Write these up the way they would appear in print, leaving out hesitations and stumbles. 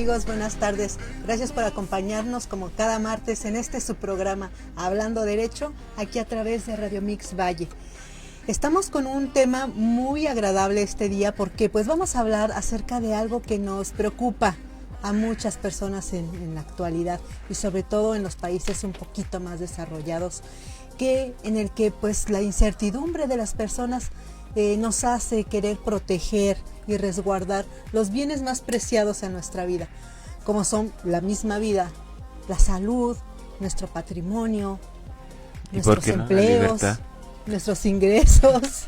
amigos? Buenas tardes. Gracias por acompañarnos como cada martes en este su programa Hablando Derecho, aquí a través de Radio Mix Valle. Estamos con un tema muy agradable este día porque pues vamos a hablar acerca de algo que nos preocupa a muchas personas en la actualidad y sobre todo en los países un poquito más desarrollados, en el que pues la incertidumbre de las personas nos hace querer proteger y resguardar los bienes más preciados en nuestra vida, como son la misma vida, la salud, nuestro patrimonio, nuestros empleos, nuestros ingresos.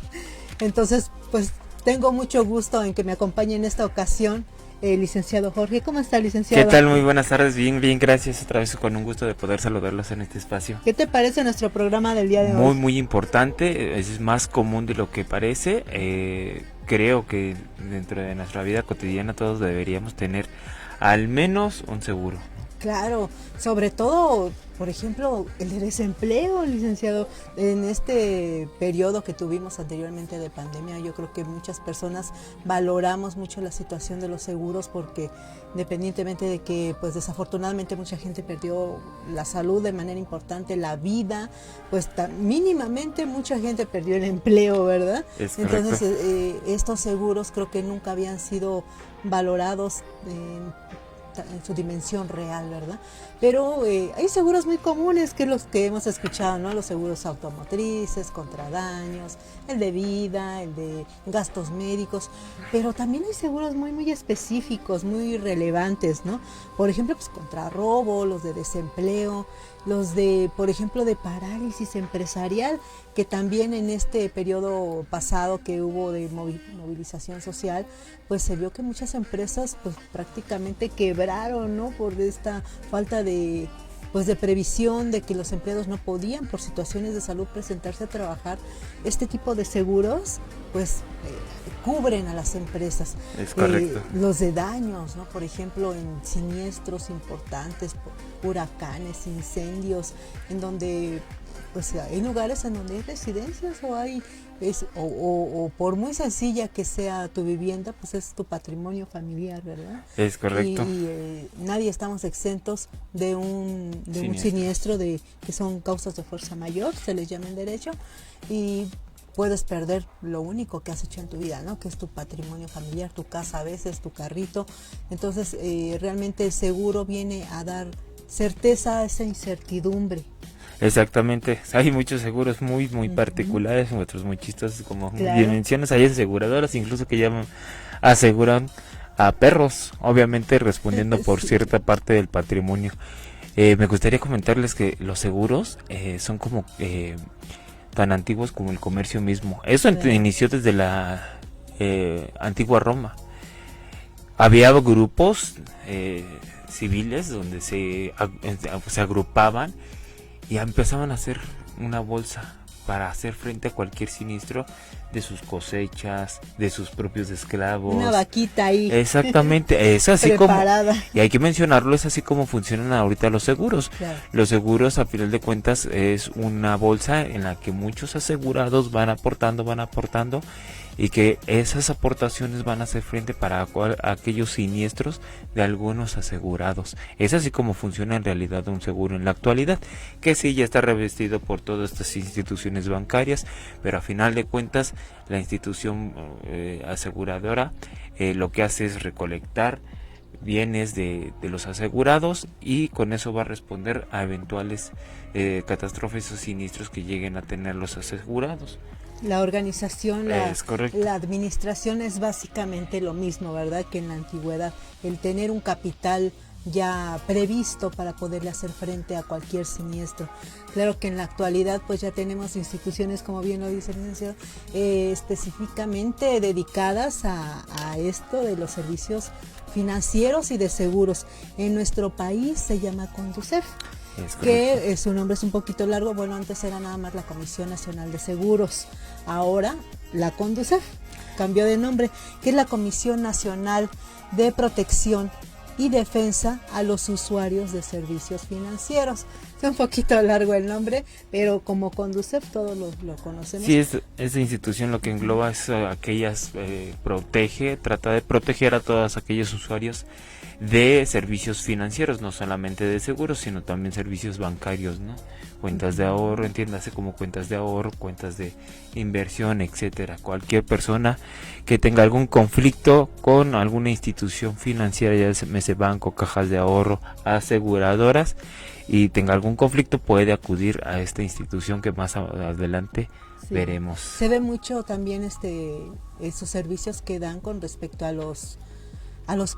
Entonces, pues tengo mucho gusto en que me acompañe en esta ocasión el licenciado Jorge. ¿Cómo está, licenciado? ¿Qué tal? Muy buenas tardes, bien, gracias. Otra vez con un gusto de poder saludarlos en este espacio. ¿Qué te parece nuestro programa del día de hoy? Muy importante, es más común de lo que parece. Creo que dentro de nuestra vida cotidiana todos deberíamos tener al menos un seguro. Claro, sobre todo, por ejemplo, el de desempleo, licenciado. En este periodo que tuvimos anteriormente de pandemia, yo creo que muchas personas valoramos mucho la situación de los seguros porque independientemente de que pues desafortunadamente mucha gente perdió la salud de manera importante, la vida, pues mínimamente mucha gente perdió el empleo, ¿verdad? Entonces estos seguros creo que nunca habían sido valorados en su dimensión real, ¿verdad? Pero hay seguros muy comunes que los que hemos escuchado, ¿no? Los seguros automotrices, contra daños, el de vida, el de gastos médicos, pero también hay seguros muy específicos, muy relevantes, ¿no? Por ejemplo, pues contra robo, los de desempleo, los de, por ejemplo, de parálisis empresarial, que también en este periodo pasado que hubo de movilización social, pues se vio que muchas empresas pues prácticamente quebraron, ¿no? Por esta falta de previsión de que los empleados no podían por situaciones de salud presentarse a trabajar. Este tipo de seguros pues cubren a las empresas. Es correcto. Los de daños, ¿no? Por ejemplo, en siniestros importantes, huracanes, incendios, en donde pues hay lugares en donde hay residencias o por muy sencilla que sea tu vivienda, pues es tu patrimonio familiar, ¿verdad? Es correcto. Y nadie estamos exentos de un siniestro que son causas de fuerza mayor, se les llama en derecho, y puedes perder lo único que has hecho en tu vida, ¿no? Que es tu patrimonio familiar, tu casa, a veces tu carrito. Entonces realmente el seguro viene a dar certeza a esa incertidumbre. Exactamente, hay muchos seguros muy particulares, otros muy chistosos, como bien mencionas, hay aseguradoras incluso que aseguran a perros, obviamente respondiendo por cierta parte del patrimonio. Me gustaría comentarles que los seguros son como tan antiguos como el comercio mismo. Eso inició desde la antigua Roma. Había grupos civiles donde se agrupaban y empezaban a hacer una bolsa para hacer frente a cualquier siniestro de sus cosechas, de sus propios esclavos. Una vaquita ahí. Exactamente, es así preparada. Y hay que mencionarlo, es así como funcionan ahorita los seguros. Claro. Los seguros, a final de cuentas, es una bolsa en la que muchos asegurados van aportando, y que esas aportaciones van a hacer frente para aquellos siniestros de algunos asegurados. Es así como funciona en realidad un seguro en la actualidad, que sí ya está revestido por todas estas instituciones bancarias, pero a final de cuentas la institución aseguradora lo que hace es recolectar bienes de los asegurados y con eso va a responder a eventuales catástrofes o siniestros que lleguen a tener los asegurados. La organización, la administración es básicamente lo mismo, ¿verdad? Que en la antigüedad, el tener un capital ya previsto para poderle hacer frente a cualquier siniestro. Claro que en la actualidad pues ya tenemos instituciones, como bien lo dice el licenciado, específicamente dedicadas a esto de los servicios financieros y de seguros. En nuestro país se llama Conducef, que su nombre es un poquito largo. Bueno, antes era nada más la Comisión Nacional de Seguros, ahora la Conducef cambió de nombre, que es la Comisión Nacional de Protección y Defensa a los Usuarios de Servicios Financieros. Es un poquito largo el nombre, pero como Conducef todos lo conocemos. Sí, esa institución lo que engloba es trata de proteger a todos aquellos usuarios de servicios financieros, no solamente de seguros, sino también servicios bancarios, ¿no? Cuentas de ahorro, entiéndase como cuentas de ahorro, cuentas de inversión, etcétera. Cualquier persona que tenga algún conflicto con alguna institución financiera, ya sea banco, cajas de ahorro, aseguradoras, y tenga algún conflicto, puede acudir a esta institución que más adelante veremos. Se ve mucho también esos servicios que dan con respecto a los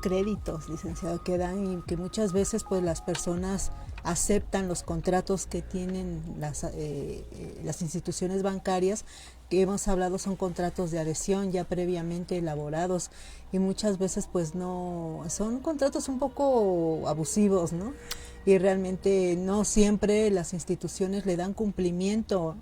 créditos, licenciado, que dan, y que muchas veces pues las personas aceptan los contratos que tienen las instituciones bancarias, que hemos hablado son contratos de adhesión ya previamente elaborados, y muchas veces pues no, son contratos un poco abusivos, ¿no? Y realmente no siempre las instituciones le dan cumplimiento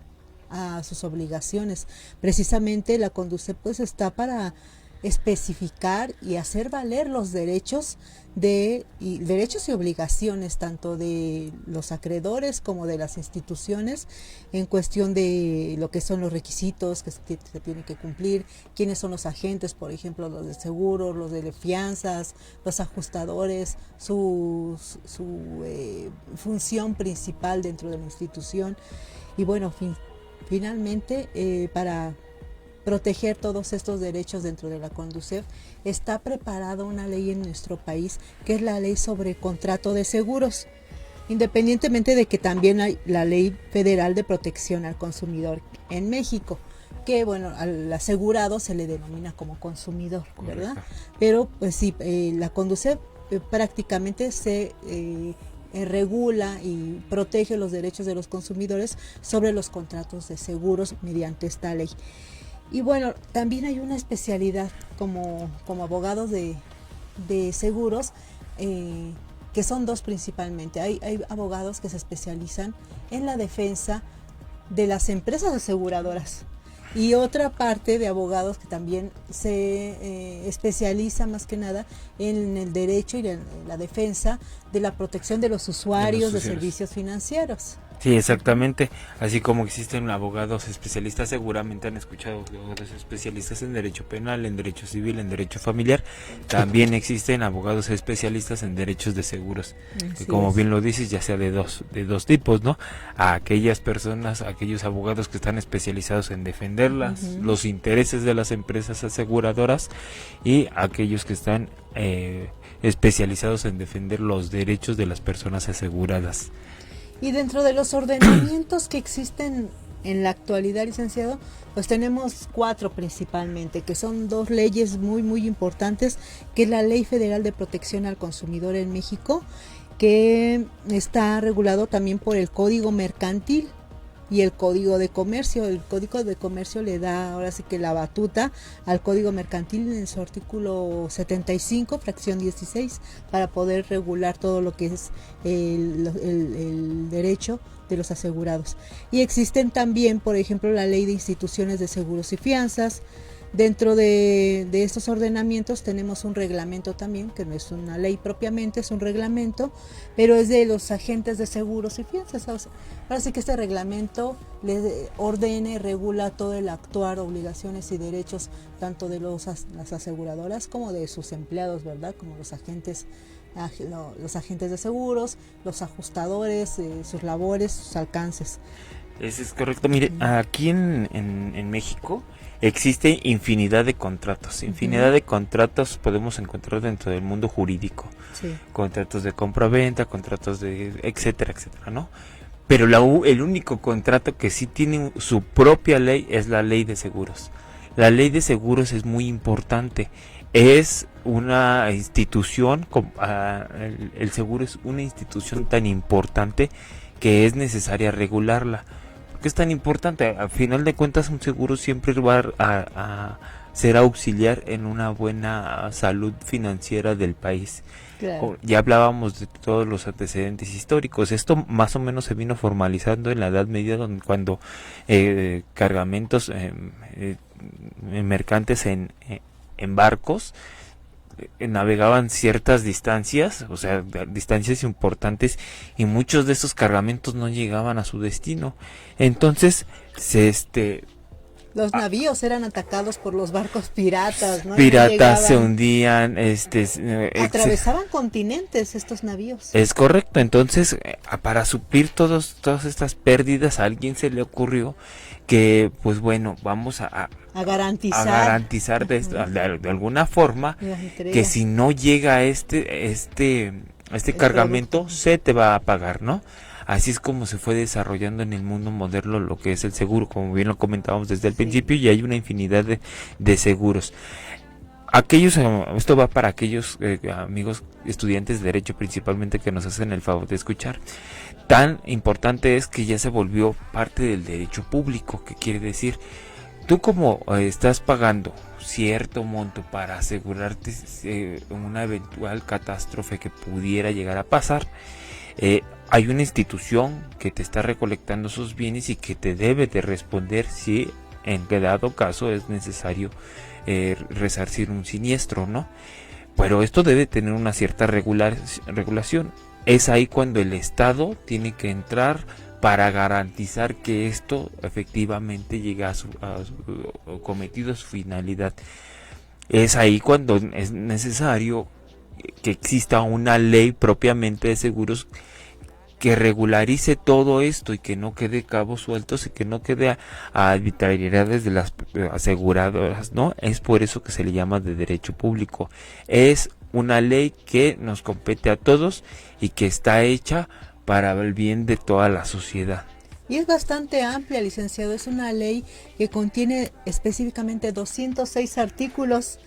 a sus obligaciones. Precisamente la Conducef pues está para especificar y hacer valer los derechos y obligaciones tanto de los acreedores como de las instituciones en cuestión de lo que son los requisitos que se tienen que cumplir, quiénes son los agentes, por ejemplo los de seguros, los de fianzas, los ajustadores, su función principal dentro de la institución. Y bueno, finalmente para proteger todos estos derechos dentro de la Conducef, está preparada una ley en nuestro país, que es la ley sobre contrato de seguros, independientemente de que también hay la ley federal de protección al consumidor en México, que bueno, al asegurado se le denomina como consumidor, ¿verdad? Correcto. Pero pues sí, la Conducef prácticamente se regula y protege los derechos de los consumidores sobre los contratos de seguros mediante esta ley. Y bueno, también hay una especialidad como abogados de seguros, que son dos principalmente. Hay abogados que se especializan en la defensa de las empresas aseguradoras, y otra parte de abogados que también se especializa más que nada en el derecho y en la defensa de la protección de los usuarios de servicios financieros. Sí, exactamente. Así como existen abogados especialistas, seguramente han escuchado abogados especialistas en derecho penal, en derecho civil, en derecho familiar. También existen abogados especialistas en derechos de seguros, que como bien lo dices, ya sea de dos tipos, ¿no? A aquellas personas, aquellos abogados que están especializados en defender los intereses de las empresas aseguradoras, y aquellos que están especializados en defender los derechos de las personas aseguradas. Y dentro de los ordenamientos que existen en la actualidad, licenciado, pues tenemos 4 principalmente, que son 2 leyes muy muy importantes, que es la Ley Federal de Protección al Consumidor en México, que está regulado también por el Código Mercantil y el Código de Comercio. El Código de Comercio le da ahora sí que la batuta al Código Mercantil en su artículo 75, fracción 16, para poder regular todo lo que es el derecho de los asegurados. Y existen también, por ejemplo, la Ley de Instituciones de Seguros y Fianzas. Dentro de estos ordenamientos tenemos un reglamento también, que no es una ley propiamente, es un reglamento, pero es de los agentes de seguros y fianzas. Ahora sí que este reglamento le ordena y regula todo el actuar, obligaciones y derechos tanto de las aseguradoras como de sus empleados, ¿verdad? Como los agentes de seguros, los ajustadores, sus labores, sus alcances. Eso es correcto. Mire, aquí en México existe infinidad de contratos. Infinidad de contratos podemos encontrar dentro del mundo jurídico. Sí. Contratos de compra-venta, contratos de etcétera, etcétera, ¿no? Pero el único contrato que sí tiene su propia ley es la ley de seguros. La ley de seguros es muy importante. Es una institución, el seguro es una institución tan importante que es necesaria regularla. ¿Por qué es tan importante? Al final de cuentas, un seguro siempre va a ser auxiliar en una buena salud financiera del país. Claro. Ya hablábamos de todos los antecedentes históricos. Esto más o menos se vino formalizando en la Edad Media, cuando cargamentos mercantes en barcos navegaban ciertas distancias, o sea, distancias importantes, y muchos de esos cargamentos no llegaban a su destino. Entonces Los navíos eran atacados por los barcos piratas, ¿no? Piratas se hundían, atravesaban continentes estos navíos. Es correcto, entonces para suplir todas estas pérdidas a alguien se le ocurrió que pues bueno, vamos a garantizar de alguna forma que si no llega este cargamento producto, se te va a pagar, ¿no? Así es como se fue desarrollando en el mundo moderno lo que es el seguro, como bien lo comentábamos desde el principio, y hay una infinidad de seguros. Esto va para aquellos amigos estudiantes de derecho principalmente que nos hacen el favor de escuchar. Tan importante es que ya se volvió parte del derecho público, que quiere decir, tú como estás pagando cierto monto para asegurarte una eventual catástrofe que pudiera llegar a pasar, hay una institución que te está recolectando esos bienes y que te debe de responder si en dado caso es necesario resarcir un siniestro, ¿no? Pero esto debe tener una cierta regulación. Es ahí cuando el Estado tiene que entrar para garantizar que esto efectivamente llegue a su cometido, a su finalidad. Es ahí cuando es necesario que exista una ley propiamente de seguros que regularice todo esto y que no quede cabos sueltos y que no quede a arbitrariedades de las aseguradoras, ¿no? Es por eso que se le llama de derecho público. Es una ley que nos compete a todos y que está hecha para el bien de toda la sociedad. Y es bastante amplia, licenciado. Es una ley que contiene específicamente 206 artículos.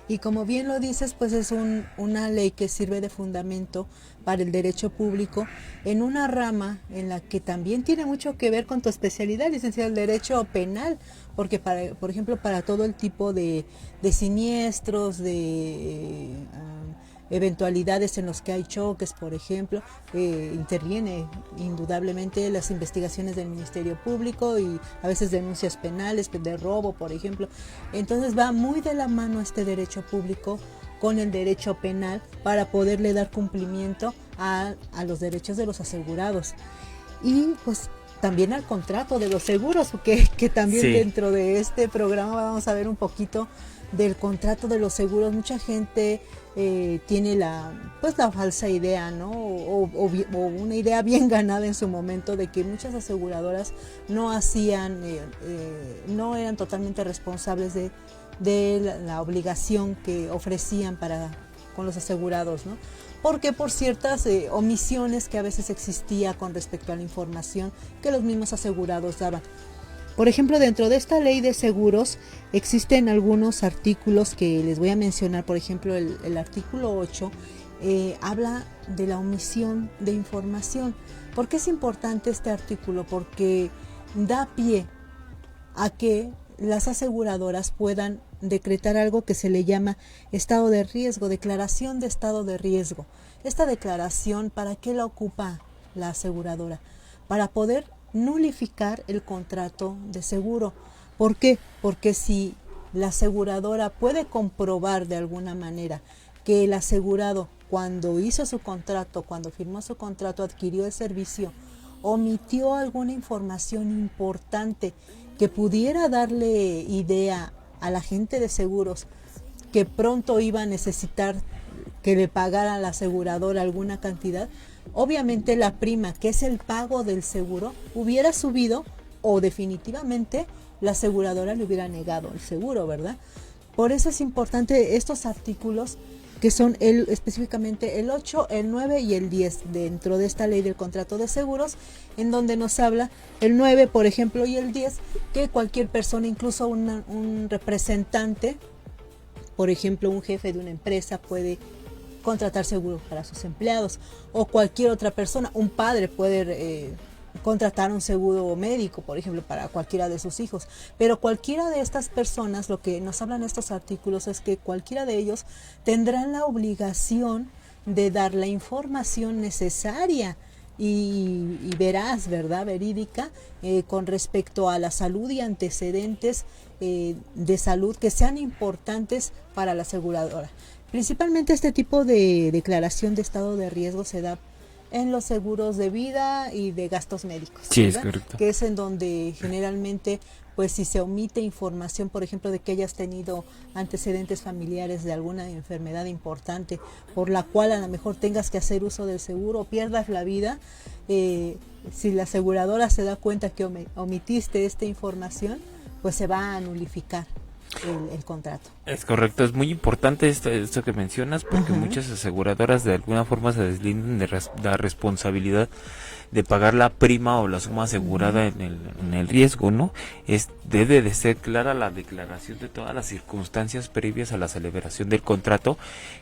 Y como bien lo dices, pues es una ley que sirve de fundamento para el derecho público en una rama en la que también tiene mucho que ver con tu especialidad, licenciado, el derecho penal, porque por ejemplo, para todo el tipo de siniestros, de eventualidades en los que hay choques, por ejemplo, interviene indudablemente las investigaciones del Ministerio Público y a veces denuncias penales de robo, por ejemplo. Entonces va muy de la mano este derecho público con el derecho penal para poderle dar cumplimiento a los derechos de los asegurados y pues también al contrato de los seguros, que también sí. Dentro de este programa vamos a ver un poquito del contrato de los seguros. Mucha gente tiene la falsa idea, ¿no? O una idea bien ganada en su momento de que muchas aseguradoras no hacían, no eran totalmente responsables de la obligación que ofrecían con los asegurados, ¿no? Porque por ciertas omisiones que a veces existía con respecto a la información que los mismos asegurados daban. Por ejemplo, dentro de esta ley de seguros existen algunos artículos que les voy a mencionar. Por ejemplo, el artículo 8 habla de la omisión de información. ¿Por qué es importante este artículo? Porque da pie a que las aseguradoras puedan decretar algo que se le llama estado de riesgo, declaración de estado de riesgo. Esta declaración, ¿para qué la ocupa la aseguradora? Para poder nulificar el contrato de seguro. ¿Por qué? Porque si la aseguradora puede comprobar de alguna manera que el asegurado cuando hizo su contrato, cuando firmó su contrato, adquirió el servicio, omitió alguna información importante que pudiera darle idea a la gente de seguros que pronto iba a necesitar que le pagara a la aseguradora alguna cantidad, obviamente la prima, que es el pago del seguro, hubiera subido o definitivamente la aseguradora le hubiera negado el seguro, ¿verdad? Por eso es importante estos artículos que son específicamente el 8, el 9 y el 10 dentro de esta ley del contrato de seguros, en donde nos habla el 9, por ejemplo, y el 10, que cualquier persona, incluso un representante, por ejemplo, un jefe de una empresa puede contratar seguro para sus empleados, o cualquier otra persona, un padre puede contratar un seguro médico, por ejemplo, para cualquiera de sus hijos. Pero cualquiera de estas personas, lo que nos hablan estos artículos es que cualquiera de ellos tendrán la obligación de dar la información necesaria y veraz, ¿verdad?, verídica, con respecto a la salud y antecedentes de salud que sean importantes para la aseguradora. Principalmente este tipo de declaración de estado de riesgo se da en los seguros de vida y de gastos médicos. Sí, ¿verdad? Es correcto. Que es en donde generalmente pues si se omite información, por ejemplo, de que hayas tenido antecedentes familiares de alguna enfermedad importante por la cual a lo mejor tengas que hacer uso del seguro o pierdas la vida, si la aseguradora se da cuenta que omitiste esta información, pues se va a nulificar el contrato. Es correcto, es muy importante esto que mencionas, porque muchas aseguradoras de alguna forma se deslindan de la responsabilidad de pagar la prima o la suma asegurada en el riesgo, ¿no? Debe de ser clara la declaración de todas las circunstancias previas a la celebración del contrato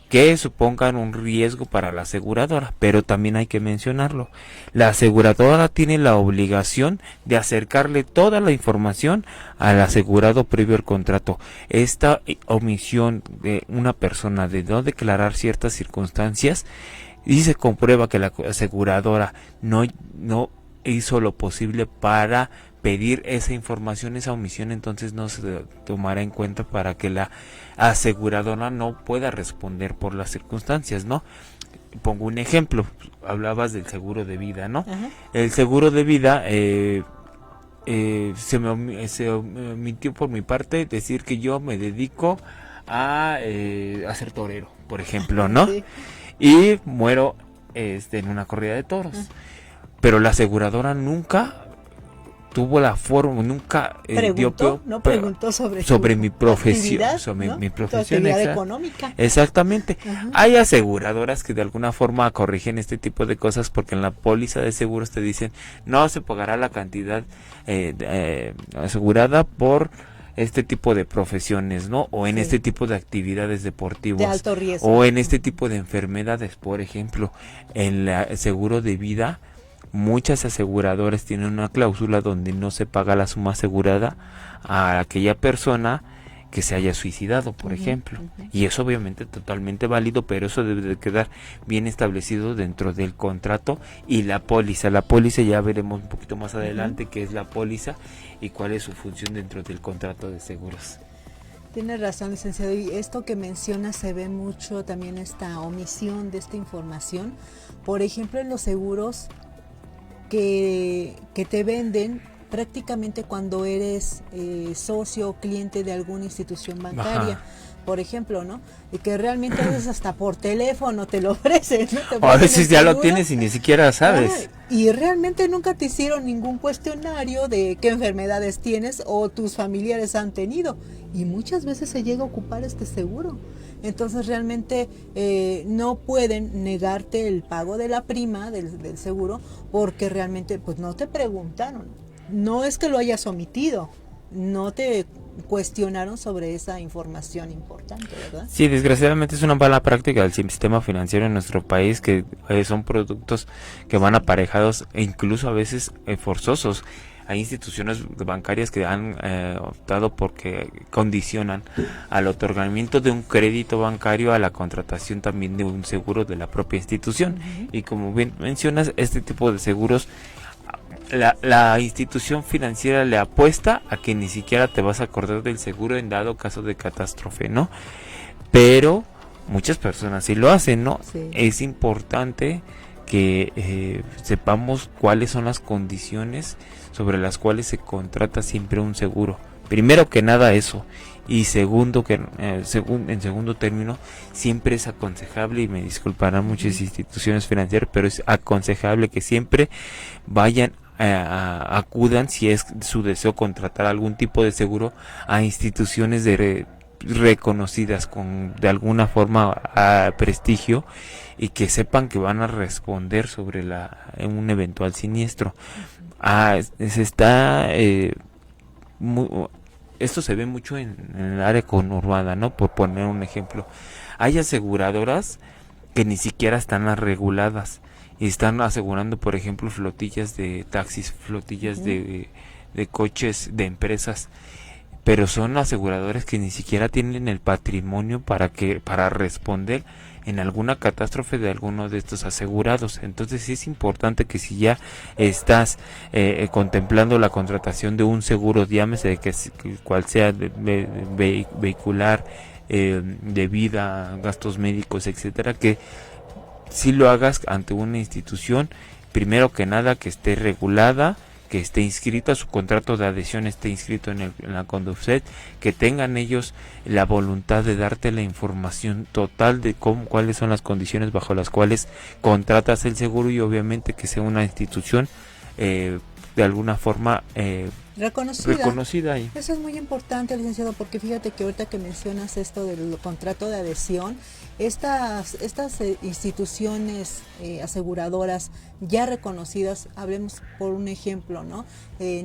que supongan un riesgo para la aseguradora, pero también hay que mencionarlo. La aseguradora tiene la obligación de acercarle toda la información al asegurado previo al contrato. Esta omisión de una persona de no declarar ciertas circunstancias y se comprueba que la aseguradora no hizo lo posible para pedir esa información, esa omisión, entonces no se tomará en cuenta para que la aseguradora no pueda responder por las circunstancias, ¿no? Pongo un ejemplo, hablabas del seguro de vida, ¿no? El seguro de vida se omitió por mi parte decir que yo me dedico a ser torero, por ejemplo, ¿no? Sí. Y muero en una corrida de toros. Pero la aseguradora nunca tuvo la forma, nunca preguntó sobre mi profesión, sobre ¿no? mi profesión económica. Exactamente. Hay aseguradoras que de alguna forma corrigen este tipo de cosas, porque en la póliza de seguros te dicen no se pagará la cantidad asegurada por este tipo de profesiones, ¿no? O en este tipo de actividades deportivas. De alto riesgo. O en este tipo de enfermedades, por ejemplo, en el seguro de vida, muchas aseguradoras tienen una cláusula donde no se paga la suma asegurada a aquella persona que se haya suicidado, por ejemplo. Y eso obviamente totalmente válido, pero eso debe de quedar bien establecido dentro del contrato y la póliza. La póliza ya veremos un poquito más adelante qué es la póliza y cuál es su función dentro del contrato de seguros. Tienes razón, licenciado, y esto que menciona se ve mucho también, esta omisión de esta información. Por ejemplo, en los seguros que te venden prácticamente cuando eres socio o cliente de alguna institución bancaria. Por ejemplo, ¿no? Y que realmente a veces hasta por teléfono te lo ofrecen, ¿no? O a veces ya lo tienes y ni siquiera sabes. Y realmente nunca te hicieron ningún cuestionario de qué enfermedades tienes o tus familiares han tenido. Y muchas veces se llega a ocupar este seguro. Entonces realmente no pueden negarte el pago de la prima del seguro porque realmente pues no te preguntaron. No es que lo hayas omitido, no te cuestionaron sobre esa información importante, ¿verdad? Sí, desgraciadamente es una mala práctica del sistema financiero en nuestro país, que son productos que van aparejados e incluso a veces forzosos. Hay instituciones bancarias que han optado porque condicionan al otorgamiento de un crédito bancario a la contratación también de un seguro de la propia institución. Y como bien mencionas, este tipo de seguros la institución financiera le apuesta a que ni siquiera te vas a acordar del seguro en dado caso de catástrofe, ¿no? Pero muchas personas sí lo hacen, ¿no? Sí. Es importante que sepamos cuáles son las condiciones sobre las cuales se contrata siempre un seguro. Primero que nada eso, y segundo que en segundo término, siempre es aconsejable, y me disculparán muchas instituciones financieras, pero es aconsejable que siempre vayan acudan, si es su deseo contratar algún tipo de seguro, a instituciones reconocidas con de alguna forma prestigio, y que sepan que van a responder sobre un eventual siniestro. Esto se ve mucho en el área conurbada, ¿no? Por poner un ejemplo, hay aseguradoras que ni siquiera están reguladas y están asegurando, por ejemplo, flotillas de taxis, flotillas de coches de empresas, pero son aseguradores que ni siquiera tienen el patrimonio para responder en alguna catástrofe de alguno de estos asegurados. Entonces sí es importante que si ya estás contemplando la contratación de un seguro, llámese de que cual sea vehicular, de vida, gastos médicos, etcétera, que si lo hagas ante una institución, primero que nada que esté regulada, que esté inscrito a su contrato de adhesión, esté inscrito en la Conducef, que tengan ellos la voluntad de darte la información total de cuáles son las condiciones bajo las cuales contratas el seguro, y obviamente que sea una institución de alguna forma reconocida ahí. Eso es muy importante, licenciado, porque fíjate que ahorita que mencionas esto del contrato de adhesión, estas instituciones aseguradoras ya reconocidas, hablemos por un ejemplo, ¿no?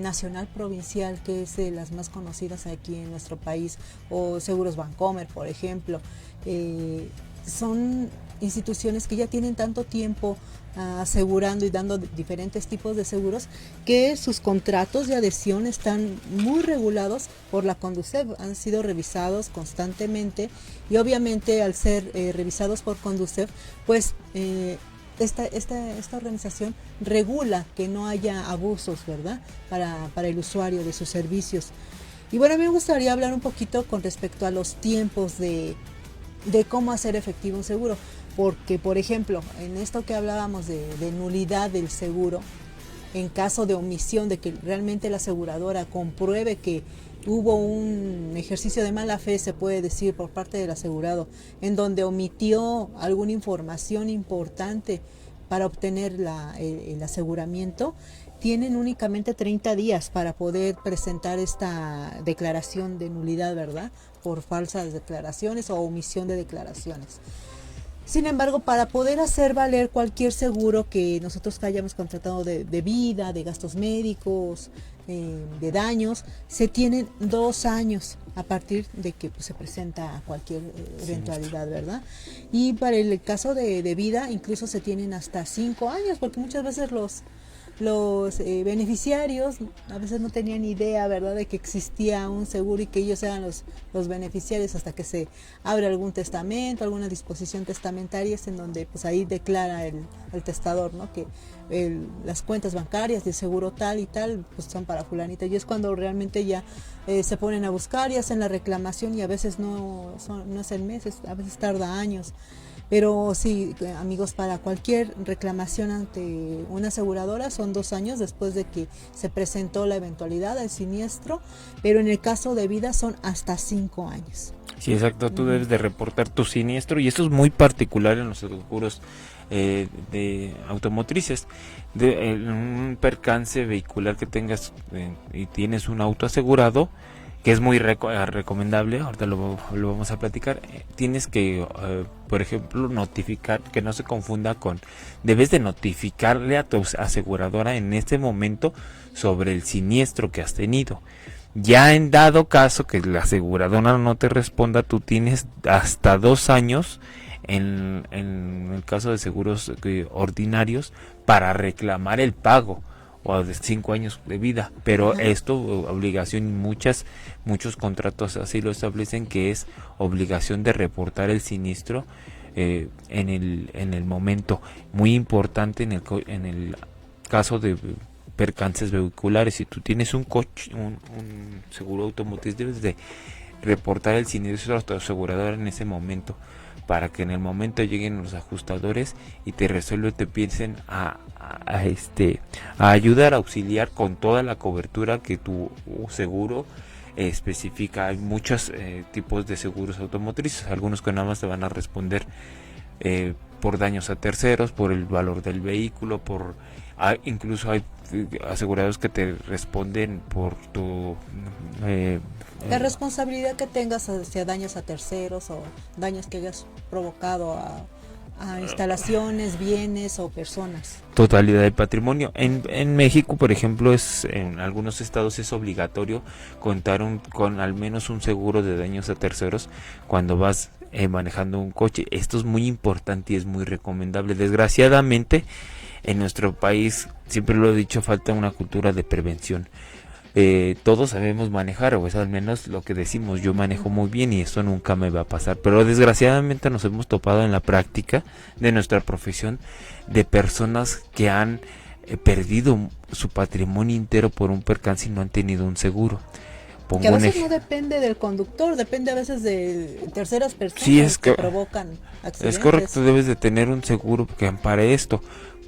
Nacional Provincial, que es de las más conocidas aquí en nuestro país, o Seguros Bancomer, por ejemplo, son instituciones que ya tienen tanto tiempo asegurando y dando diferentes tipos de seguros, que sus contratos de adhesión están muy regulados por la Conducef, han sido revisados constantemente, y obviamente al ser revisados por Conducef, pues esta organización regula que no haya abusos, ¿verdad?, para el usuario de sus servicios. Y bueno, a mí me gustaría hablar un poquito con respecto a los tiempos de cómo hacer efectivo un seguro, porque por ejemplo, en esto que hablábamos de nulidad del seguro, en caso de omisión, de que realmente la aseguradora compruebe que hubo un ejercicio de mala fe, se puede decir, por parte del asegurado, en donde omitió alguna información importante para obtener el aseguramiento, tienen únicamente 30 días para poder presentar esta declaración de nulidad, ¿verdad?, por falsas declaraciones o omisión de declaraciones. Sin embargo, para poder hacer valer cualquier seguro que nosotros hayamos contratado de vida, de gastos médicos, de daños, se tienen 2 años a partir de que pues, se presenta cualquier eventualidad, ¿verdad? Y para el caso de vida, incluso se tienen hasta 5 años, porque muchas veces los beneficiarios a veces no tenían idea, ¿verdad?, de que existía un seguro y que ellos eran los beneficiarios, hasta que se abre algún testamento, alguna disposición testamentaria, es en donde pues ahí declara el testador, ¿no?, que las cuentas bancarias del seguro tal y tal pues son para fulanita, y es cuando realmente ya se ponen a buscar y hacen la reclamación, y a veces no es en meses, a veces tarda años. Pero sí, amigos, para cualquier reclamación ante una aseguradora son 2 años después de que se presentó la eventualidad del siniestro, pero en el caso de vida son hasta 5 años. Sí, exacto, tú debes de reportar tu siniestro, y esto es muy particular en los seguros de automotrices. Un percance vehicular que tengas y tienes un auto asegurado, que es muy recomendable, ahorita lo vamos a platicar, tienes que, por ejemplo, notificar, que no se confunda debes de notificarle a tu aseguradora en este momento sobre el siniestro que has tenido. Ya en dado caso que la aseguradora no te responda, tú tienes hasta 2 años, en el caso de seguros ordinarios, para reclamar el pago, o de 5 años de vida, pero esto obligación, y muchos contratos así lo establecen, que es obligación de reportar el siniestro en el momento. Muy importante en el caso de percances vehiculares, si tú tienes un coche, un seguro automotriz, debes de reportar el siniestro a tu aseguradora en ese momento, para que en el momento lleguen los ajustadores y te resuelven, te piensen a ayudar, a auxiliar con toda la cobertura que tu seguro especifica. Hay muchos tipos de seguros automotrices, algunos que nada más te van a responder por daños a terceros, por el valor del vehículo, incluso hay asegurados que te responden por tu la responsabilidad que tengas hacia daños a terceros o daños que hayas provocado a instalaciones, bienes o personas. Totalidad del patrimonio. En México, por ejemplo, en algunos estados es obligatorio contar con al menos un seguro de daños a terceros cuando vas manejando un coche. Esto es muy importante y es muy recomendable. Desgraciadamente, en nuestro país, siempre lo he dicho, falta una cultura de prevención. Todos sabemos manejar, o es al menos lo que decimos, yo manejo muy bien y esto nunca me va a pasar, pero desgraciadamente nos hemos topado en la práctica de nuestra profesión de personas que han perdido su patrimonio entero por un percance y no han tenido un seguro. Que a veces no depende del conductor, depende a veces de terceras personas, sí, que provocan accidentes. Es correcto, debes de tener un seguro que ampare esto,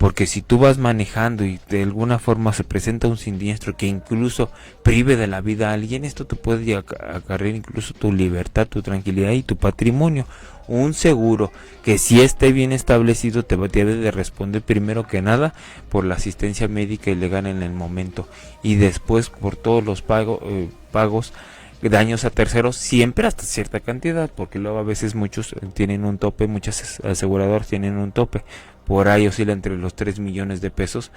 porque si tú vas manejando y de alguna forma se presenta un siniestro que incluso prive de la vida a alguien, esto te puede acarrear incluso tu libertad, tu tranquilidad y tu patrimonio. Un seguro que si esté bien establecido te debe de responder primero que nada por la asistencia médica y legal en el momento, y después por todos los pagos daños a terceros, siempre hasta cierta cantidad, porque luego a veces muchos tienen un tope, muchas aseguradoras tienen un tope, por ahí oscila entre los 3 millones de pesos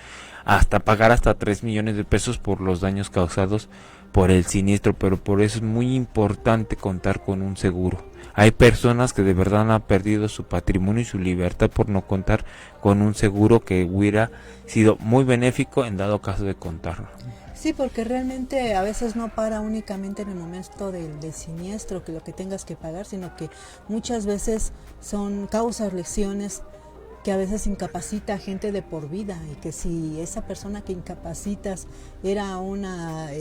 hasta pagar hasta 3 millones de pesos por los daños causados por el siniestro. Pero por eso es muy importante contar con un seguro. Hay personas que de verdad han perdido su patrimonio y su libertad por no contar con un seguro que hubiera sido muy benéfico en dado caso de contarlo. Sí, porque realmente a veces no para únicamente en el momento del siniestro que lo que tengas que pagar, sino que muchas veces son causas, lesiones que a veces incapacita a gente de por vida, y que si esa persona que incapacitas era una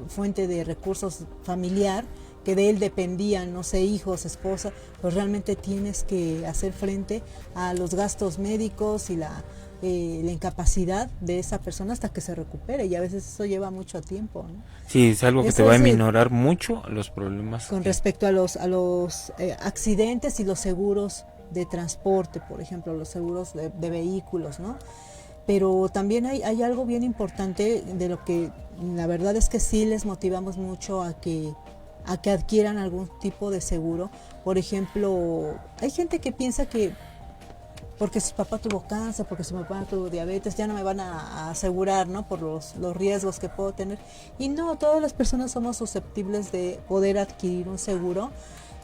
fuente de recursos familiar, que de él dependían, no sé, hijos, esposa, pues realmente tienes que hacer frente a los gastos médicos y la incapacidad de esa persona hasta que se recupere, y a veces eso lleva mucho tiempo, ¿no? Sí, es algo que Eso te va a es minorar mucho los problemas. Con respecto a los accidentes y los seguros de transporte, por ejemplo, los seguros de vehículos, ¿no? Pero también hay algo bien importante de lo que la verdad es que sí les motivamos mucho a que adquieran algún tipo de seguro. Por ejemplo, hay gente que piensa que porque su papá tuvo cáncer, porque su papá tuvo diabetes, ya no me van a asegurar, ¿no? Por los riesgos que puedo tener. Y no, todas las personas somos susceptibles de poder adquirir un seguro,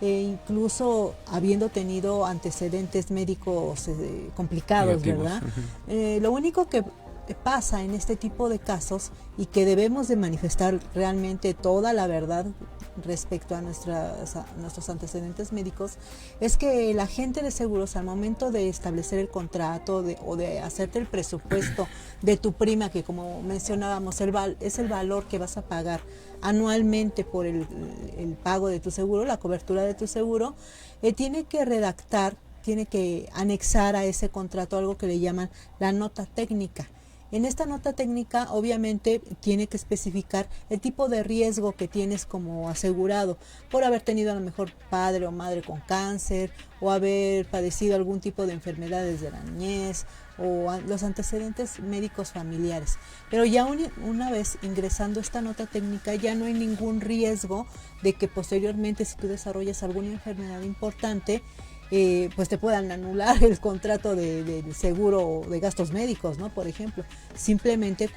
incluso habiendo tenido antecedentes médicos complicados, negativos, ¿verdad? Lo único que pasa en este tipo de casos, y que debemos de manifestar realmente toda la verdad respecto a nuestros antecedentes médicos, es que el agente de seguros, al momento de establecer el contrato o de hacerte el presupuesto de tu prima, que como mencionábamos es el valor que vas a pagar anualmente por el pago de tu seguro, la cobertura de tu seguro, tiene que redactar, tiene que anexar a ese contrato algo que le llaman la nota técnica. En esta nota técnica, obviamente, tiene que especificar el tipo de riesgo que tienes como asegurado, por haber tenido a lo mejor padre o madre con cáncer, o haber padecido algún tipo de enfermedades de la niñez, o los antecedentes médicos familiares. Pero ya una vez ingresando esta nota técnica, ya no hay ningún riesgo de que posteriormente, si tú desarrollas alguna enfermedad importante, pues te puedan anular el contrato de seguro de gastos médicos, ¿no? Por ejemplo, simplemente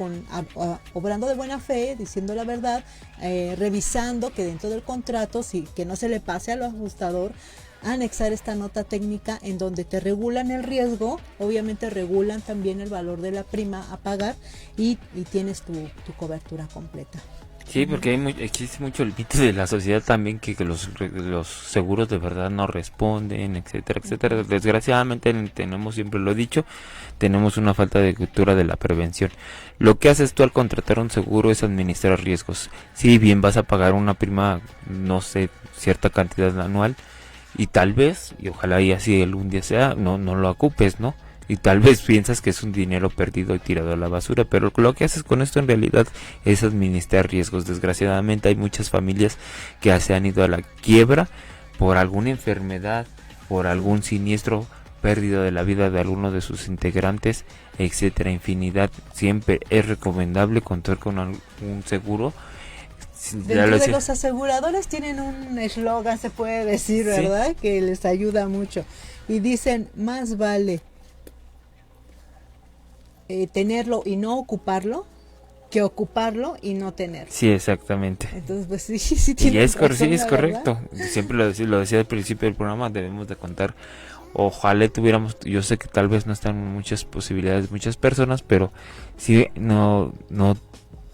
obrando de buena fe, diciendo la verdad, revisando que dentro del contrato, que no se le pase al ajustador, anexar esta nota técnica en donde te regulan el riesgo, obviamente regulan también el valor de la prima a pagar, y tienes tu cobertura completa. Sí, porque existe mucho el mito de la sociedad también que los seguros de verdad no responden, etcétera, etcétera. Desgraciadamente tenemos, siempre lo he dicho, tenemos una falta de cultura de la prevención. Lo que haces tú al contratar un seguro es administrar riesgos. Si bien vas a pagar una prima, no sé, cierta cantidad anual, y tal vez, y ojalá y así algún día sea, no lo ocupes, ¿no? Y tal vez piensas que es un dinero perdido y tirado a la basura, pero lo que haces con esto en realidad es administrar riesgos. Desgraciadamente hay muchas familias que se han ido a la quiebra por alguna enfermedad, por algún siniestro, pérdida de la vida de alguno de sus integrantes, etcétera, infinidad. Siempre es recomendable contar con un seguro. Dentro de los aseguradores tienen un eslogan, se puede decir, ¿verdad? ¿Sí? Que les ayuda mucho. Y dicen, más vale tenerlo y no ocuparlo, que ocuparlo y no tenerlo. Sí, exactamente. Entonces, pues sí tiene razón, sí, es correcto. Siempre lo decía al principio del programa, debemos de contar. Ojalá tuviéramos, yo sé que tal vez no están muchas posibilidades, muchas personas, pero sí, no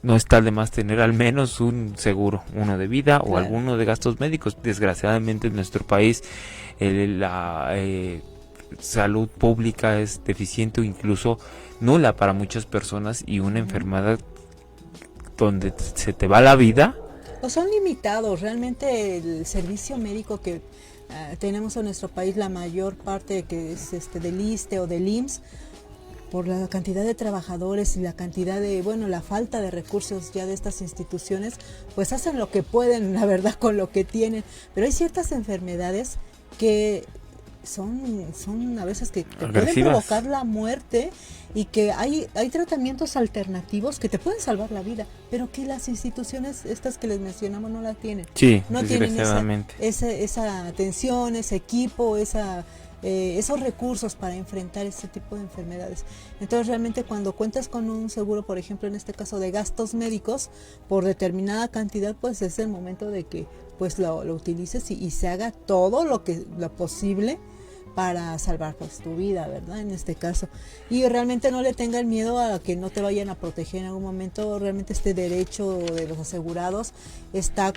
está de más tener al menos un seguro, uno de vida, claro, o alguno de gastos médicos. Desgraciadamente en nuestro país la salud pública es deficiente o incluso nula para muchas personas, y una enfermedad donde se te va la vida. O son limitados, realmente el servicio médico que tenemos en nuestro país, la mayor parte que es del ISSSTE o del IMSS, por la cantidad de trabajadores y la cantidad de, bueno, la falta de recursos ya de estas instituciones, pues hacen lo que pueden, la verdad, con lo que tienen. Pero hay ciertas enfermedades que son a veces que te pueden provocar la muerte, y que hay tratamientos alternativos que te pueden salvar la vida, pero que las instituciones estas que les mencionamos no la tienen. Sí, no tienen esa atención, ese equipo, esos recursos para enfrentar ese tipo de enfermedades. Entonces realmente cuando cuentas con un seguro, por ejemplo en este caso de gastos médicos, por determinada cantidad, pues es el momento de que pues lo utilices y se haga todo lo posible para salvar pues tu vida, ¿verdad? En este caso. Y realmente no le tengan miedo a que no te vayan a proteger en algún momento. Realmente este derecho de los asegurados está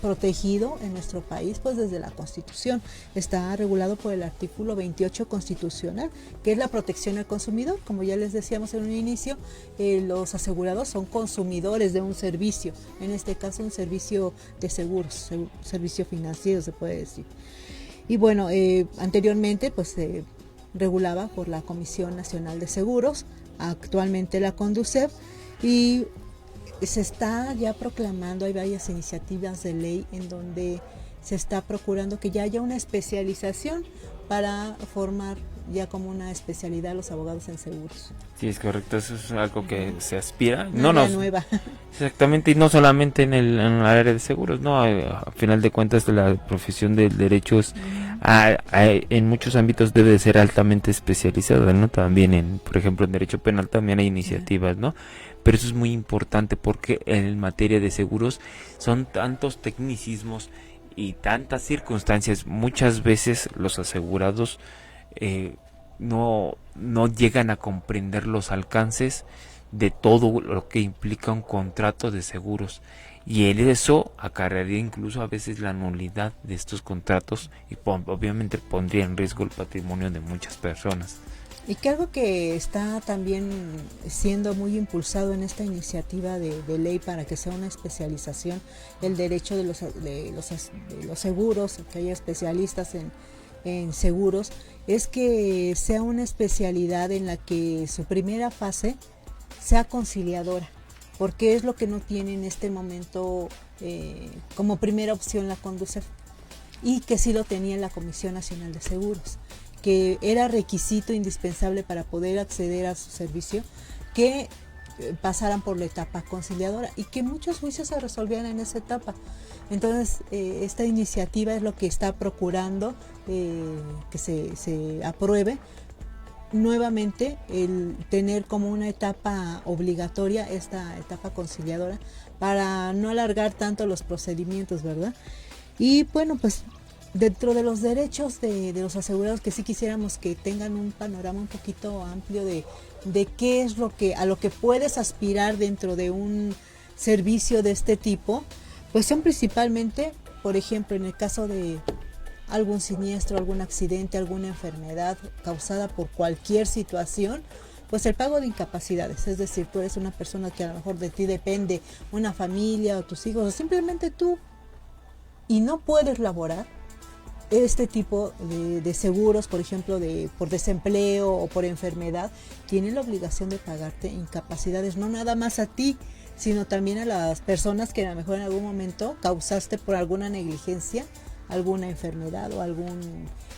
protegido en nuestro país pues desde la Constitución. Está regulado por el artículo 28 constitucional, que es la protección al consumidor. Como ya les decíamos en un inicio, los asegurados son consumidores de un servicio, en este caso un servicio de seguros, servicio financiero se puede decir. Y bueno, anteriormente pues se regulaba por la Comisión Nacional de Seguros, actualmente la CONDUCEF, y se está ya proclamando, hay varias iniciativas de ley en donde se está procurando que ya haya una especialización para formar ya como una especialidad a los abogados en seguros. Sí, es correcto, eso es algo que se aspira. Nueva. Exactamente, y no solamente en el área de seguros, no, a final de cuentas la profesión del derecho en muchos ámbitos debe de ser altamente especializada, ¿no? También por ejemplo, en derecho penal también hay iniciativas, ¿no? Pero eso es muy importante porque en materia de seguros son tantos tecnicismos y tantas circunstancias, muchas veces los asegurados no llegan a comprender los alcances de todo lo que implica un contrato de seguros, y eso acarrearía incluso a veces la nulidad de estos contratos y obviamente pondría en riesgo el patrimonio de muchas personas. Y que algo que está también siendo muy impulsado en esta iniciativa de ley para que sea una especialización, el derecho de los seguros, que haya especialistas en seguros, es que sea una especialidad en la que su primera fase sea conciliadora, porque es lo que no tiene en este momento como primera opción la CONDUCEF, y que sí lo tenía la Comisión Nacional de Seguros, que era requisito indispensable para poder acceder a su servicio que pasaran por la etapa conciliadora, y que muchos juicios se resolvían en esa etapa. Entonces esta iniciativa es lo que está procurando que se apruebe nuevamente, el tener como una etapa obligatoria esta etapa conciliadora para no alargar tanto los procedimientos, ¿verdad? Y bueno, pues dentro de los derechos de los asegurados, que sí quisiéramos que tengan un panorama un poquito amplio de qué es a lo que puedes aspirar dentro de un servicio de este tipo, pues son principalmente, por ejemplo, en el caso de algún siniestro, algún accidente, alguna enfermedad causada por cualquier situación, pues el pago de incapacidades. Es decir, tú eres una persona que a lo mejor de ti depende una familia o tus hijos, o simplemente tú, y no puedes laborar. Este tipo de seguros, por ejemplo, por desempleo o por enfermedad, tienen la obligación de pagarte incapacidades, no nada más a ti, sino también a las personas que a lo mejor en algún momento causaste por alguna negligencia alguna enfermedad o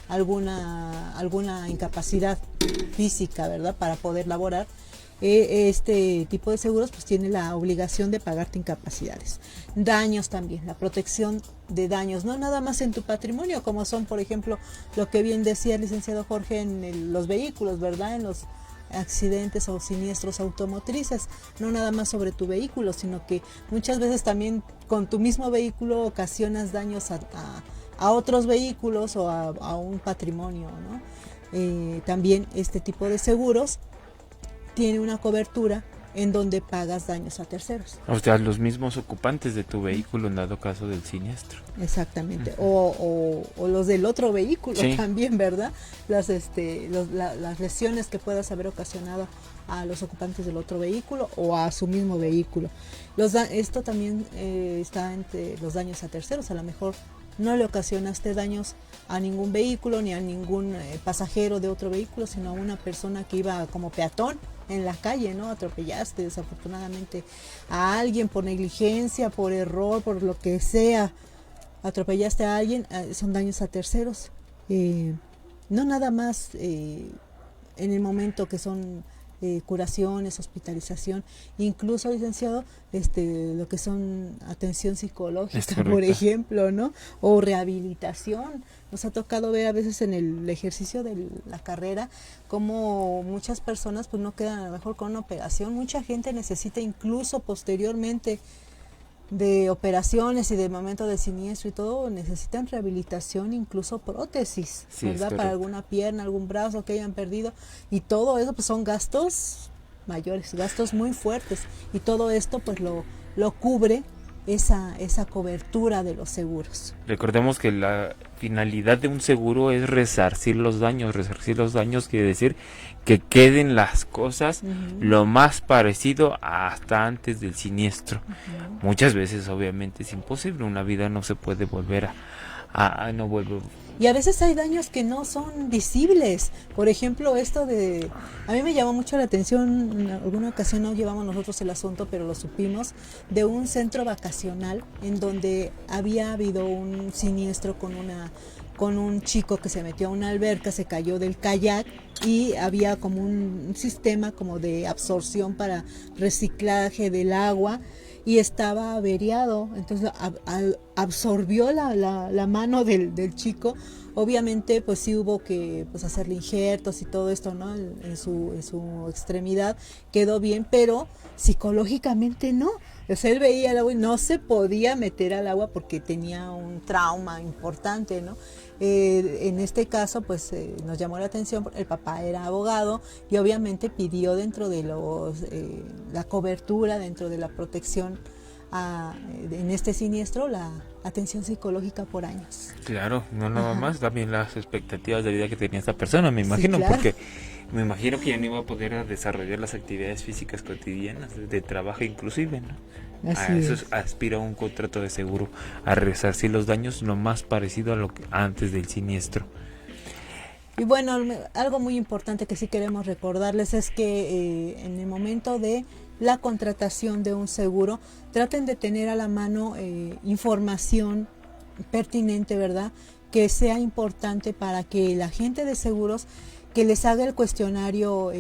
alguna incapacidad física, ¿verdad?, para poder laborar. Este tipo de seguros pues tiene la obligación de pagarte incapacidades. Daños también, la protección de daños, no nada más en tu patrimonio, como son, por ejemplo, lo que bien decía el licenciado Jorge, en los vehículos, ¿verdad?, en los accidentes o siniestros automotrices, no nada más sobre tu vehículo, sino que muchas veces también con tu mismo vehículo ocasionas daños a otros vehículos o a un patrimonio, ¿no? También este tipo de seguros tiene una cobertura en donde pagas daños a terceros. O sea, los mismos ocupantes de tu vehículo en dado caso del siniestro. Exactamente. O los del otro vehículo también, ¿verdad? Las lesiones que puedas haber ocasionado a los ocupantes del otro vehículo o a su mismo vehículo. Esto también está entre los daños a terceros. A lo mejor no le ocasionaste daños a ningún vehículo ni a ningún pasajero de otro vehículo, sino a una persona que iba como peatón en la calle, ¿no? Atropellaste desafortunadamente a alguien por negligencia, por error, por lo que sea. Atropellaste a alguien, son daños a terceros. No nada más en el momento que son curaciones, hospitalización, incluso, licenciado, lo que son atención psicológica, por ejemplo, ¿no? O rehabilitación. Nos ha tocado ver a veces en el ejercicio de la carrera como muchas personas pues no quedan a lo mejor con una operación. Mucha gente necesita incluso posteriormente de operaciones y de momento de siniestro y todo, necesitan rehabilitación, incluso prótesis, ¿verdad? Para alguna pierna, algún brazo que hayan perdido, y todo eso pues son gastos mayores, gastos muy fuertes, y todo esto pues lo cubre esa cobertura de los seguros. Recordemos que la finalidad de un seguro es resarcir los daños quiere decir que queden las cosas lo más parecido hasta antes del siniestro. Muchas veces obviamente es imposible, una vida no se puede volver a no vuelve. Y a veces hay daños que no son visibles. Por ejemplo, a mí me llamó mucho la atención, en alguna ocasión no llevamos nosotros el asunto, pero lo supimos, de un centro vacacional en donde había habido un siniestro con un chico que se metió a una alberca, se cayó del kayak y había como un sistema como de absorción para reciclaje del agua y estaba averiado, entonces absorbió la mano del chico. Obviamente pues sí hubo que pues hacerle injertos y todo esto, ¿no? En su extremidad quedó bien, pero psicológicamente no. O sea, él veía el agua y no se podía meter al agua porque tenía un trauma importante, ¿no? En este caso pues nos llamó la atención, el papá era abogado y obviamente pidió dentro de la cobertura, dentro de la protección en este siniestro, la atención psicológica por años. Claro, no nada más, también las expectativas de vida que tenía esta persona, me imagino, sí, claro. Porque me imagino que ya no iba a poder desarrollar las actividades físicas cotidianas, de trabajo inclusive, ¿no? Así a eso es. aspira un contrato de seguro, a resarcir los daños lo más parecido a lo que antes del siniestro. Y bueno, algo muy importante que sí queremos recordarles es que en el momento de la contratación de un seguro, traten de tener a la mano información pertinente, ¿verdad? Que sea importante para que el agente de seguros que les haga el cuestionario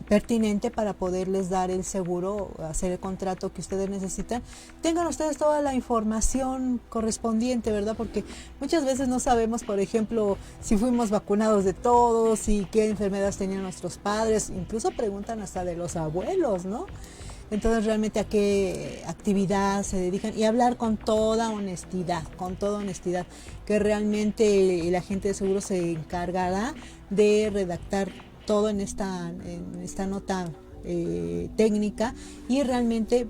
pertinente para poderles dar el seguro, hacer el contrato que ustedes necesitan, tengan ustedes toda la información correspondiente, ¿verdad? Porque muchas veces no sabemos, por ejemplo, si fuimos vacunados de todos y qué enfermedades tenían nuestros padres, incluso preguntan hasta de los abuelos, ¿no? Entonces realmente a qué actividad se dedican y hablar con toda honestidad, que realmente el agente de seguro se encargará de redactar todo en esta nota técnica y realmente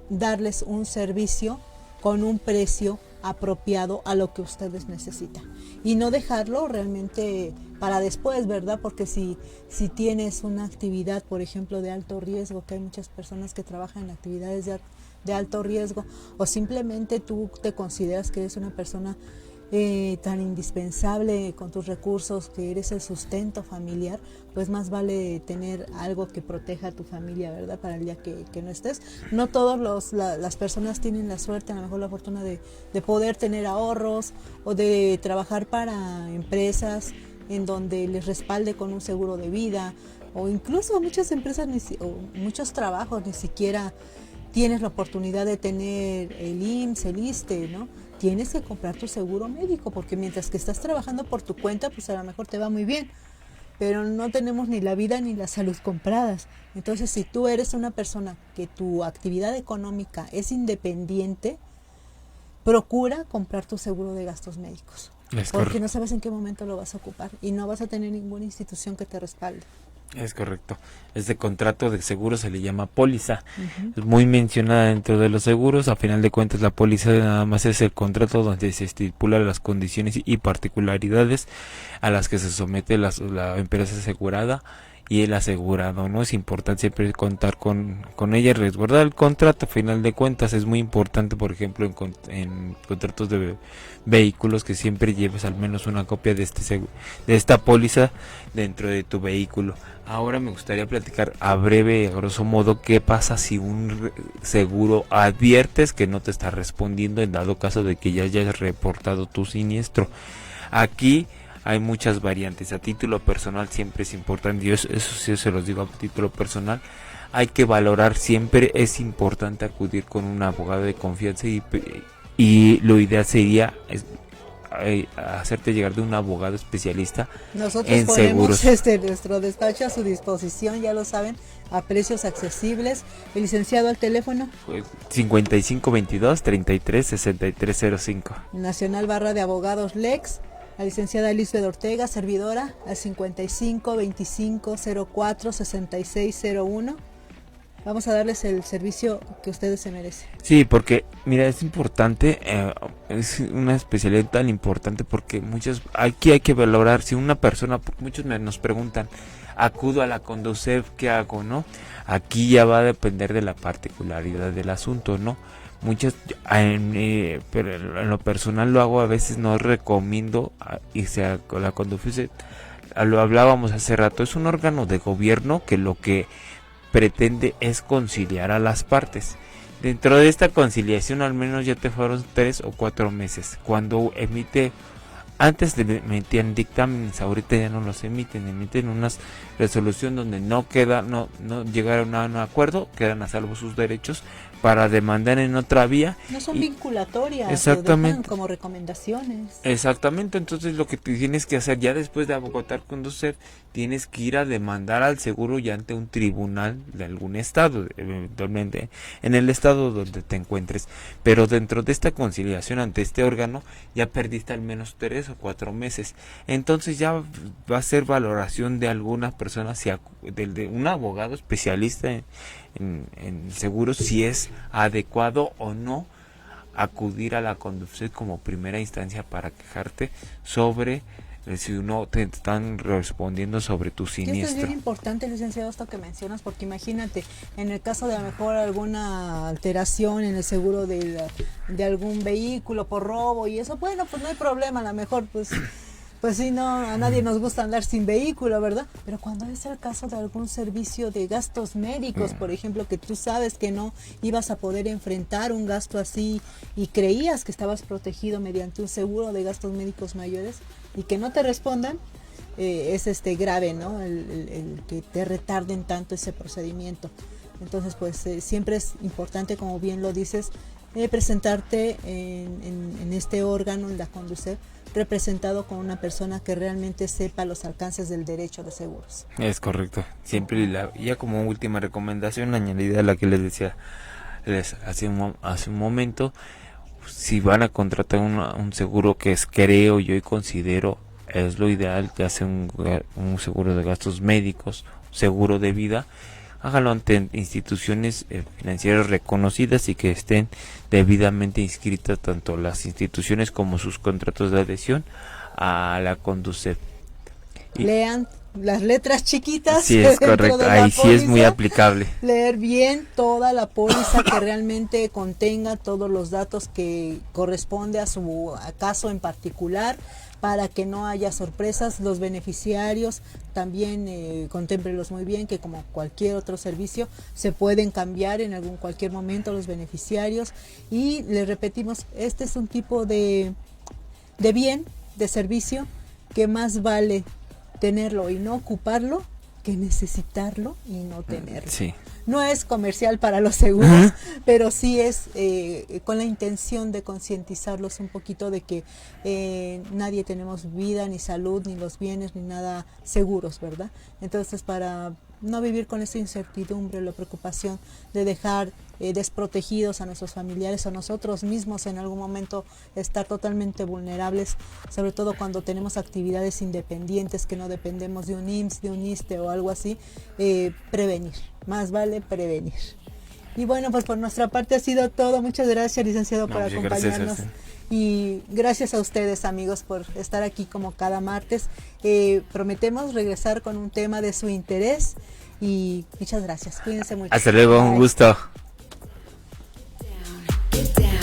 darles un servicio con un precio apropiado a lo que ustedes necesitan y no dejarlo realmente para después, ¿verdad? Porque si tienes una actividad, por ejemplo, de alto riesgo, que hay muchas personas que trabajan en actividades de alto riesgo, o simplemente tú te consideras que eres una persona tan indispensable con tus recursos, que eres el sustento familiar, pues más vale tener algo que proteja a tu familia, ¿verdad? Para el día que no estés. No todas las personas tienen la suerte, a lo mejor la fortuna de poder tener ahorros o de trabajar para empresas en donde les respalde con un seguro de vida, o incluso muchas empresas o muchos trabajos ni siquiera tienes la oportunidad de tener el IMSS, el ISSSTE, ¿no? Tienes que comprar tu seguro médico, porque mientras que estás trabajando por tu cuenta, pues a lo mejor te va muy bien, pero no tenemos ni la vida ni la salud compradas. Entonces, si tú eres una persona que tu actividad económica es independiente, procura comprar tu seguro de gastos médicos, porque no sabes en qué momento lo vas a ocupar y no vas a tener ninguna institución que te respalde. Es correcto. Este contrato de seguro se le llama póliza. Es muy mencionada dentro de los seguros. A final de cuentas, la póliza nada más es el contrato donde se estipulan las condiciones y particularidades a las que se somete la empresa asegurada y el asegurado, ¿no? Es importante siempre contar con ella y resguardar el contrato. A final de cuentas es muy importante, por ejemplo, en contratos de vehículos, que siempre lleves al menos una copia de de esta póliza dentro de tu vehículo. Ahora me gustaría platicar a breve, a grosso modo, qué pasa si un seguro adviertes que no te está respondiendo en dado caso de que ya hayas reportado tu siniestro. Aquí hay muchas variantes. A título personal siempre es importante, yo eso sí se los digo a título personal, hay que valorar siempre, es importante acudir con un abogado de confianza y lo ideal sería hacerte llegar de un abogado especialista Nosotros en ponemos seguros. nuestro despacho a su disposición, ya lo saben, a precios accesibles. El licenciado al teléfono 5522-336305. Nacional Barra de Abogados Lex, la licenciada Elizabeth Ortega, servidora, al 55-25-04-6601. Vamos a darles el servicio que ustedes se merecen. Sí, porque mira, es importante, es una especialidad tan importante porque aquí hay que valorar si una persona, porque muchos nos preguntan, acudo a la Conducef, ¿qué hago, no? Aquí ya va a depender de la particularidad del asunto, ¿no? Pero en lo personal lo hago, a veces no recomiendo irse a la Conducef. Lo hablábamos hace rato, es un órgano de gobierno que lo que pretende es conciliar a las partes. Dentro de esta conciliación al menos ya te fueron 3 o 4 meses. Cuando antes emitían dictámenes, ahorita ya no los emiten una resolución donde no llegaron a un acuerdo, quedan a salvo sus derechos para demandar en otra vía. No son vinculatorias, exactamente, como recomendaciones. Exactamente, entonces lo que tienes que hacer ya después de agotar Conducef, tienes que ir a demandar al seguro ya ante un tribunal de algún estado, eventualmente en el estado donde te encuentres. Pero dentro de esta conciliación ante este órgano ya perdiste al menos 3 o 4 meses. Entonces ya va a ser valoración de algunas personas, de un abogado especialista en seguros, si es adecuado o no acudir a la Conducef como primera instancia para quejarte sobre si no te están respondiendo sobre tu siniestro. Esto es bien importante, licenciado, esto que mencionas, porque imagínate, en el caso de a lo mejor alguna alteración en el seguro de algún vehículo por robo y eso, bueno, pues no hay problema, a lo mejor pues sí, no, a nadie nos gusta andar sin vehículo, ¿verdad? Pero cuando es el caso de algún servicio de gastos médicos, por ejemplo, que tú sabes que no ibas a poder enfrentar un gasto así y creías que estabas protegido mediante un seguro de gastos médicos mayores y que no te respondan, es grave, ¿no? El que te retarden tanto ese procedimiento. Entonces, pues siempre es importante, como bien lo dices, presentarte en este órgano, en la Conducef, representado con una persona que realmente sepa los alcances del derecho de seguros. Es correcto. Siempre ya como última recomendación, añadida a la que les decía hace un momento, si van a contratar un seguro que creo yo y considero es lo ideal, que hace un seguro de gastos médicos, seguro de vida, háganlo ante instituciones financieras reconocidas y que estén debidamente inscritas tanto las instituciones como sus contratos de adhesión a la Conducef. Lean las letras chiquitas. Sí, es correcto, ahí sí es muy aplicable. Leer bien toda la póliza, que realmente contenga todos los datos que corresponde a su caso en particular, para que no haya sorpresas. Los beneficiarios también contémplenlos muy bien, que como cualquier otro servicio se pueden cambiar en cualquier momento los beneficiarios. Y les repetimos, este es un tipo de bien, de servicio, que más vale tenerlo y no ocuparlo que necesitarlo y no tenerlo. Sí. No es comercial para los seguros, pero sí es con la intención de concientizarlos un poquito de que nadie tenemos vida, ni salud, ni los bienes, ni nada seguros, ¿verdad? Entonces, para no vivir con esa incertidumbre, la preocupación de dejar desprotegidos a nuestros familiares o nosotros mismos en algún momento estar totalmente vulnerables, sobre todo cuando tenemos actividades independientes que no dependemos de un IMSS, de un ISSSTE o algo así. Prevenir, más vale prevenir. Y bueno, pues por nuestra parte ha sido todo. Muchas gracias, licenciado, por acompañarnos. Y gracias a ustedes, amigos, por estar aquí como cada martes. Prometemos regresar con un tema de su interés. Y muchas gracias. Cuídense mucho. Hasta luego, un gusto. Get down.